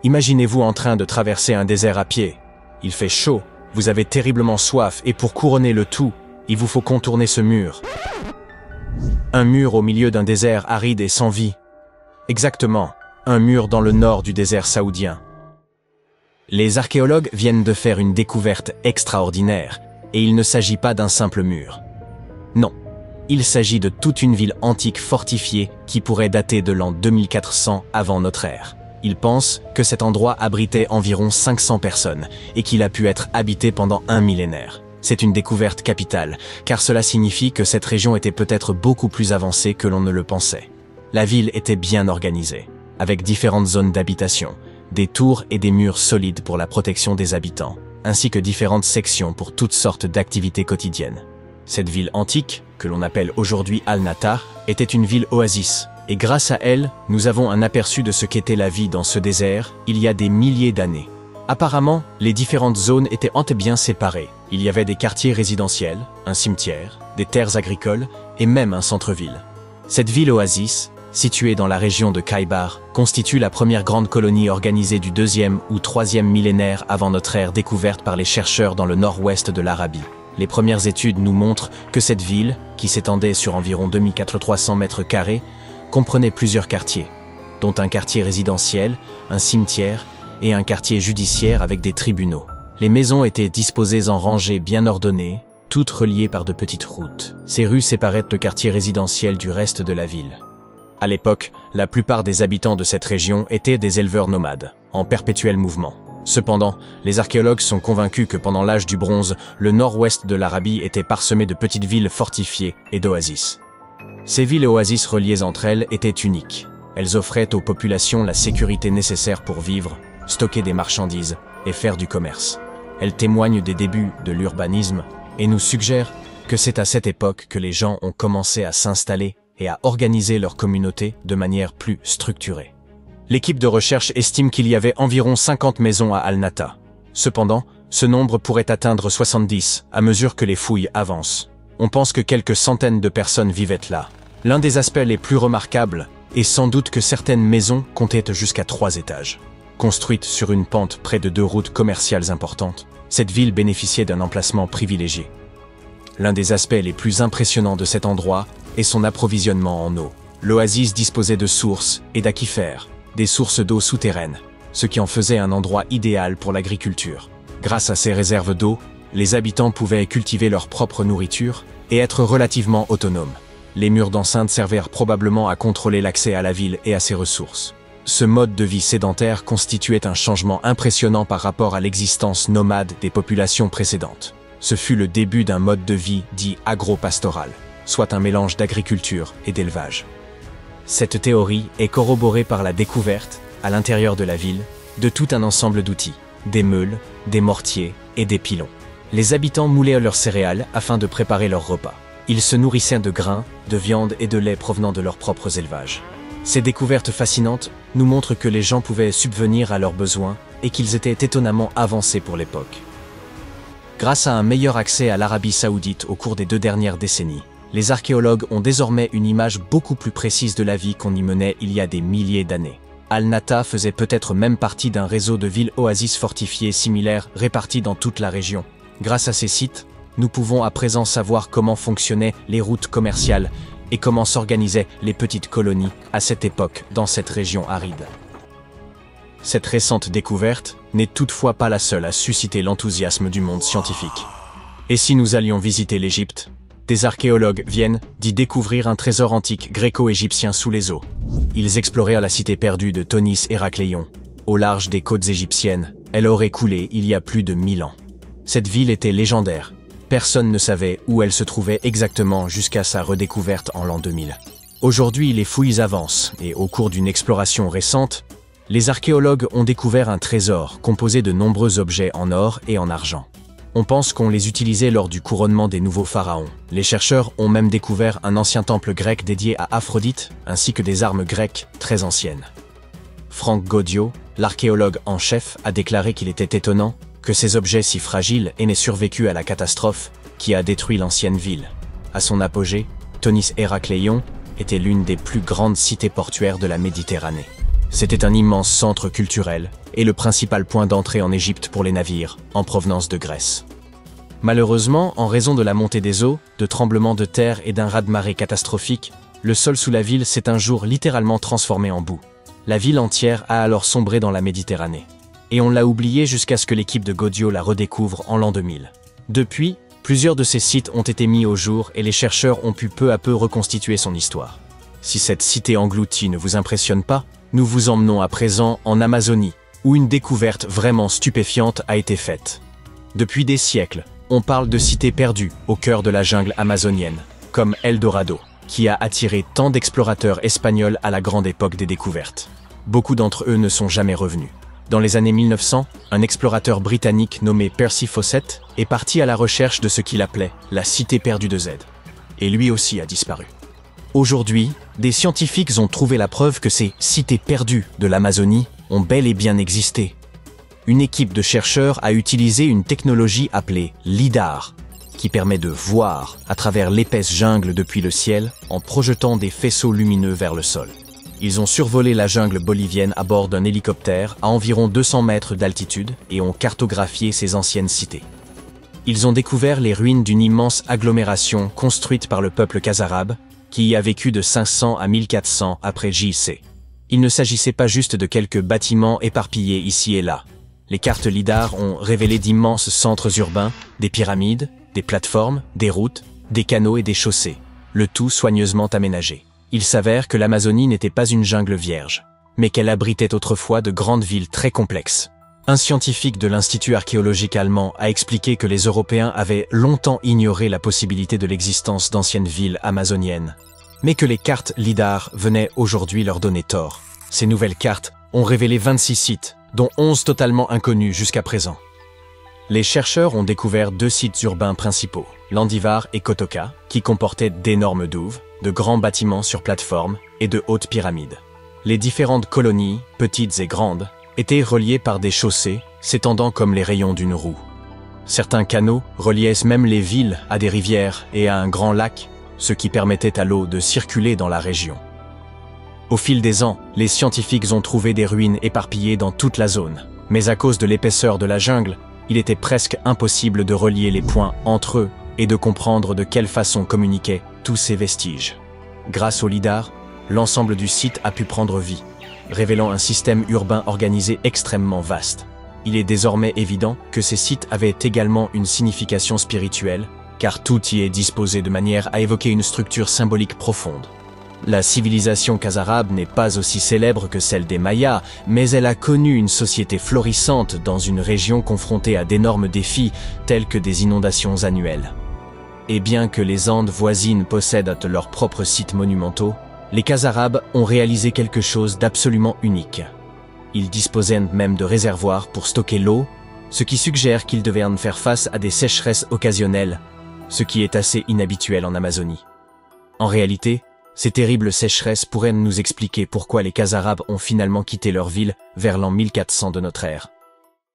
Imaginez-vous en train de traverser un désert à pied. Il fait chaud, vous avez terriblement soif et pour couronner le tout, il vous faut contourner ce mur. Un mur au milieu d'un désert aride et sans vie. Exactement, un mur dans le nord du désert saoudien. Les archéologues viennent de faire une découverte extraordinaire, et il ne s'agit pas d'un simple mur. Non, il s'agit de toute une ville antique fortifiée qui pourrait dater de l'an 2400 avant notre ère. Ils pensent que cet endroit abritait environ 500 personnes et qu'il a pu être habité pendant un millénaire. C'est une découverte capitale, car cela signifie que cette région était peut-être beaucoup plus avancée que l'on ne le pensait. La ville était bien organisée, avec différentes zones d'habitation, des tours et des murs solides pour la protection des habitants, ainsi que différentes sections pour toutes sortes d'activités quotidiennes. Cette ville antique, que l'on appelle aujourd'hui Al-Nata, était une ville oasis, et grâce à elle, nous avons un aperçu de ce qu'était la vie dans ce désert il y a des milliers d'années. Apparemment, les différentes zones étaient bien séparées. Il y avait des quartiers résidentiels, un cimetière, des terres agricoles et même un centre-ville. Cette ville oasis, située dans la région de Khaybar, constitue la première grande colonie organisée du 2e ou 3e millénaire avant notre ère découverte par les chercheurs dans le nord-ouest de l'Arabie. Les premières études nous montrent que cette ville, qui s'étendait sur environ 2300 mètres carrés, comprenait plusieurs quartiers, dont un quartier résidentiel, un cimetière et un quartier judiciaire avec des tribunaux. Les maisons étaient disposées en rangées bien ordonnées, toutes reliées par de petites routes. Ces rues séparaient le quartier résidentiel du reste de la ville. À l'époque, la plupart des habitants de cette région étaient des éleveurs nomades, en perpétuel mouvement. Cependant, les archéologues sont convaincus que pendant l'âge du bronze, le nord-ouest de l'Arabie était parsemé de petites villes fortifiées et d'oasis. Ces villes et oasis reliées entre elles étaient uniques. Elles offraient aux populations la sécurité nécessaire pour vivre, stocker des marchandises et faire du commerce. Elles témoignent des débuts de l'urbanisme et nous suggèrent que c'est à cette époque que les gens ont commencé à s'installer et à organiser leur communauté de manière plus structurée. L'équipe de recherche estime qu'il y avait environ 50 maisons à Al-Nata. Cependant, ce nombre pourrait atteindre 70 à mesure que les fouilles avancent. On pense que quelques centaines de personnes vivaient là. L'un des aspects les plus remarquables est sans doute que certaines maisons comptaient jusqu'à 3 étages. Construite sur une pente près de 2 routes commerciales importantes, cette ville bénéficiait d'un emplacement privilégié. L'un des aspects les plus impressionnants de cet endroit est son approvisionnement en eau. L'oasis disposait de sources et d'aquifères, des sources d'eau souterraines, ce qui en faisait un endroit idéal pour l'agriculture. Grâce à ces réserves d'eau, les habitants pouvaient cultiver leur propre nourriture et être relativement autonomes. Les murs d'enceinte servirent probablement à contrôler l'accès à la ville et à ses ressources. Ce mode de vie sédentaire constituait un changement impressionnant par rapport à l'existence nomade des populations précédentes. Ce fut le début d'un mode de vie dit agro-pastoral, soit un mélange d'agriculture et d'élevage. Cette théorie est corroborée par la découverte, à l'intérieur de la ville, de tout un ensemble d'outils, des meules, des mortiers et des pilons. Les habitants moulaient leurs céréales afin de préparer leurs repas. Ils se nourrissaient de grains, de viande et de lait provenant de leurs propres élevages. Ces découvertes fascinantes nous montrent que les gens pouvaient subvenir à leurs besoins et qu'ils étaient étonnamment avancés pour l'époque. Grâce à un meilleur accès à l'Arabie saoudite au cours des 2 dernières décennies, les archéologues ont désormais une image beaucoup plus précise de la vie qu'on y menait il y a des milliers d'années. Al-Nata faisait peut-être même partie d'un réseau de villes oasis fortifiées similaires réparties dans toute la région. Grâce à ces sites, nous pouvons à présent savoir comment fonctionnaient les routes commerciales et comment s'organisaient les petites colonies à cette époque dans cette région aride. Cette récente découverte n'est toutefois pas la seule à susciter l'enthousiasme du monde scientifique. Et si nous allions visiter l'Égypte, des archéologues viennent d'y découvrir un trésor antique gréco-égyptien sous les eaux. Ils explorèrent la cité perdue de Tonis Héracléon, au large des côtes égyptiennes. Elle aurait coulé il y a plus de 1000 ans. Cette ville était légendaire. Personne ne savait où elle se trouvait exactement jusqu'à sa redécouverte en l'an 2000. Aujourd'hui, les fouilles avancent et au cours d'une exploration récente, les archéologues ont découvert un trésor composé de nombreux objets en or et en argent. On pense qu'on les utilisait lors du couronnement des nouveaux pharaons. Les chercheurs ont même découvert un ancien temple grec dédié à Aphrodite, ainsi que des armes grecques très anciennes. Frank Gaudio, l'archéologue en chef, a déclaré qu'il était étonnant que ces objets si fragiles aient survécu à la catastrophe qui a détruit l'ancienne ville. À son apogée, Tonis Héracléon était l'une des plus grandes cités portuaires de la Méditerranée. C'était un immense centre culturel et le principal point d'entrée en Égypte pour les navires en provenance de Grèce. Malheureusement, en raison de la montée des eaux, de tremblements de terre et d'un raz-de-marée catastrophique, le sol sous la ville s'est un jour littéralement transformé en boue. La ville entière a alors sombré dans la Méditerranée. Et on l'a oublié jusqu'à ce que l'équipe de Godio la redécouvre en l'an 2000. Depuis, plusieurs de ces sites ont été mis au jour et les chercheurs ont pu peu à peu reconstituer son histoire. Si cette cité engloutie ne vous impressionne pas, nous vous emmenons à présent en Amazonie, où une découverte vraiment stupéfiante a été faite. Depuis des siècles, on parle de cités perdues au cœur de la jungle amazonienne, comme Eldorado, qui a attiré tant d'explorateurs espagnols à la grande époque des découvertes. Beaucoup d'entre eux ne sont jamais revenus. Dans les années 1900, un explorateur britannique nommé Percy Fawcett est parti à la recherche de ce qu'il appelait la cité perdue de Z. Et lui aussi a disparu. Aujourd'hui, des scientifiques ont trouvé la preuve que ces cités perdues de l'Amazonie ont bel et bien existé. Une équipe de chercheurs a utilisé une technologie appelée LIDAR, qui permet de voir à travers l'épaisse jungle depuis le ciel en projetant des faisceaux lumineux vers le sol. Ils ont survolé la jungle bolivienne à bord d'un hélicoptère à environ 200 mètres d'altitude et ont cartographié ces anciennes cités. Ils ont découvert les ruines d'une immense agglomération construite par le peuple Khazarabe, qui y a vécu de 500 à 1400 après JC. Il ne s'agissait pas juste de quelques bâtiments éparpillés ici et là. Les cartes LIDAR ont révélé d'immenses centres urbains, des pyramides, des plateformes, des routes, des canaux et des chaussées, le tout soigneusement aménagé. Il s'avère que l'Amazonie n'était pas une jungle vierge, mais qu'elle abritait autrefois de grandes villes très complexes. Un scientifique de l'Institut archéologique allemand a expliqué que les Européens avaient longtemps ignoré la possibilité de l'existence d'anciennes villes amazoniennes, mais que les cartes LIDAR venaient aujourd'hui leur donner tort. Ces nouvelles cartes ont révélé 26 sites, dont 11 totalement inconnus jusqu'à présent. Les chercheurs ont découvert 2 sites urbains principaux, Landivar et Kotoka, qui comportaient d'énormes douves, de grands bâtiments sur plateforme et de hautes pyramides. Les différentes colonies, petites et grandes, étaient reliées par des chaussées s'étendant comme les rayons d'une roue. Certains canaux reliaient même les villes à des rivières et à un grand lac, ce qui permettait à l'eau de circuler dans la région. Au fil des ans, les scientifiques ont trouvé des ruines éparpillées dans toute la zone, mais à cause de l'épaisseur de la jungle, il était presque impossible de relier les points entre eux et de comprendre de quelle façon communiquaient tous ces vestiges. Grâce au LIDAR, l'ensemble du site a pu prendre vie, révélant un système urbain organisé extrêmement vaste. Il est désormais évident que ces sites avaient également une signification spirituelle, car tout y est disposé de manière à évoquer une structure symbolique profonde. La civilisation khazarabe n'est pas aussi célèbre que celle des Mayas, mais elle a connu une société florissante dans une région confrontée à d'énormes défis tels que des inondations annuelles. Et bien que les Andes voisines possèdent leurs propres sites monumentaux, les Khazarabes ont réalisé quelque chose d'absolument unique. Ils disposaient même de réservoirs pour stocker l'eau, ce qui suggère qu'ils devaient faire face à des sécheresses occasionnelles, ce qui est assez inhabituel en Amazonie. En réalité, ces terribles sécheresses pourraient nous expliquer pourquoi les Khazarabes ont finalement quitté leur ville vers l'an 1400 de notre ère.